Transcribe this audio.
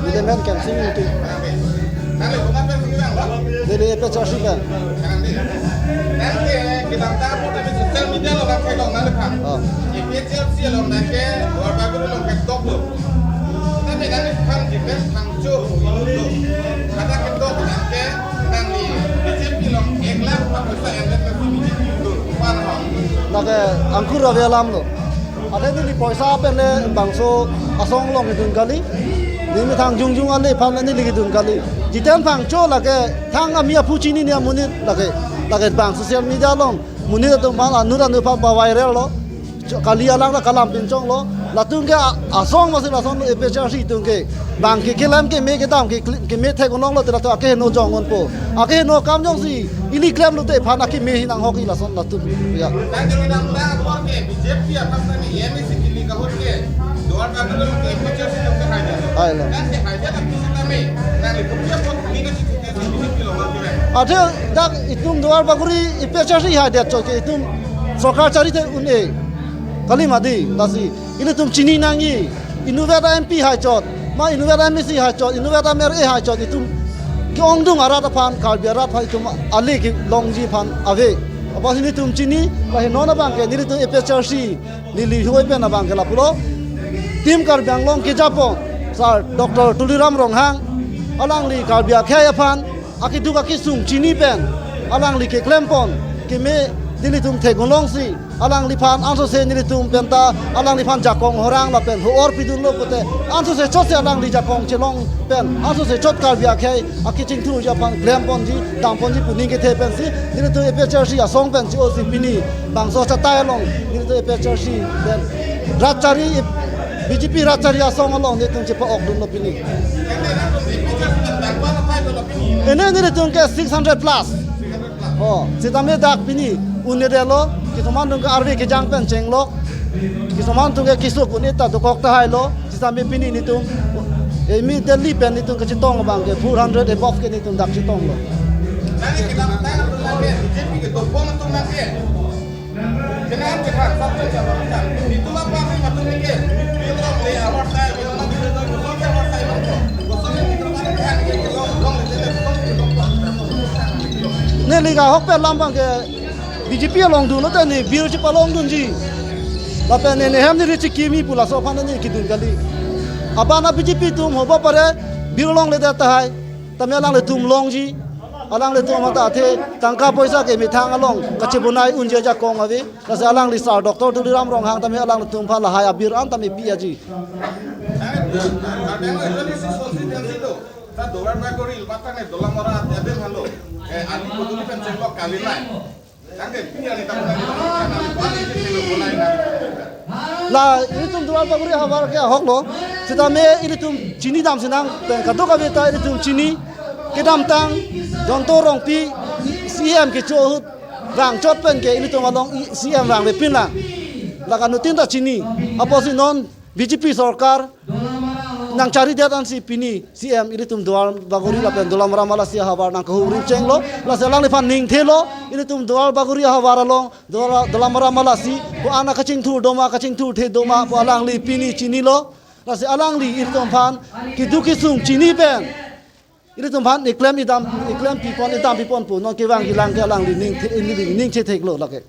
Ni men kan sing tu. Nanti kau nak pergi bang, Dele pe charsi kan. nanti kita tahu tapi sosial media lo kan kayak nanti kan. Ini Chelsea lo nanti luar bagus lo kayak top lo. Tapi nanti kan kita tangcu itu kata kita nanti BJP lo eklar apa saya yang nanti BJP itu paham. Lage angkur ave alam lo. Ada ni paisa pe le bangso asong long idun kali. Ni mi thang jung ale phan ni ligidun kali. Jitan phang cho lage thang amia puchini ni amunit lage bang social media long munit to mal anuran pa ba viral lo. Kali alang la kalam pinchong lo. Latung ke asong masih asong epechasi tung ke bang ke kelam ke me ke dam ke me thai gonong lo te to ake no jong on po. Ake no kam jong si ili klam lo te phan ake me hinang hoki la son latung ya. Dan jadi nampak apa ke BJP apa ni ini sikili kahut ke luar bagus lo ke BJP itu kerja. Ayolah. Dan kerja tak bisa kami. Nanti kemudian pun ini kita BJP lo macam Ada dak itum duar baguri ipechasi hadia choke itum sarkar chari te une kali madi dasi ini tum chini nangi inuvera MP hai chot ma inuvera MC hai chot inuvera mer e hai chot itum ki ongdung ara ta phan kal biara phai tum ali ki longji phan ave apa sini tum chini la nona bang ke ni tum ipechasi lili hoi pe na bang ke la pulo tim kar banglong ke japon sar Dr. Tuliram Ronghang alang li kal bia khaya phan aki duka ki sung chini pen alang li ke klempon ki me dilitum thegolong si alang li phan anso se nilitum penta alang li phan jakong horang la pen ho or pidun lo pote anso se chot se alang li jakong chelong pen anso se chot kar bia khai aki chingthu ja phan klempon ji dampon ji puning ke the pen si nilitum e pechar si asong pen ji o si pini bangso cha tai long nilitum e pechar si pen ratchari BJP ratchari asong along nitum che pa ok dun lo pini Ini tung ke 600 plus. Oh, sitame dak pini unne delo kisuman tung ke arve ke jang pen cheng lo. Kisuman tung ke kisuk unne ta to kok ta hai lo. Sitame pini ni tung emi Delhi pen ni tung ke chitong bang ke 400 above ke ni tung dak chitong lo. Nanti kita tanya dulu BJP ke topong tu nanti. Kenapa kita sampai jam itu apa sih maksudnya ke? Bila boleh awak saya bila nanti kita boleh awak saya itu. Gosoknya kita kan ke long Ne liga hok pe lambang ke BJP long du lo ta ni bir chi palong dun ji. La pe ne hem ni chi kimi pula so phan ni ki dun gali. Abana BJP tum hoba pare bir long le da ta hai. Tamya lang le tum long ji. Alang le tum ta the tangka poisa ke mi thang along ka chi bunai unje ja kong avi. La sa alang li sa Dr. Tuliram Ronghang tamya alang le tum pha la hai abir an tammi pi ji. Sa dolar bagori batane dolamora ade halo ali koduli penceng lo kali lai sange pini ali tapuna ali pali kilo bolai na La ini tum dual baguri habar ke hok lo sita me ini tum chini dam sinang pen ka doka beta ini tum chini ke dam tang jonto rong pi CM ke cho rang chot pen ke ini tum along CM rang le pin la la kan tin ta chini aposi non BJP sarkar nang cari dia tan si pini CM ini tum dual baguri la pen dolam ramala si habar nang ko ring cheng lo la selang le fan ning thelo ini tum dual baguri habar along dolam ramala si ko ana kaching thu doma kaching thu the doma ko alang li pini chini lo la se alang li ini tum fan ki du ki sung chini pen ini tum fan iklem pipon idam pipon pu non ke wang hilang ke alang li ning che thek lo la ke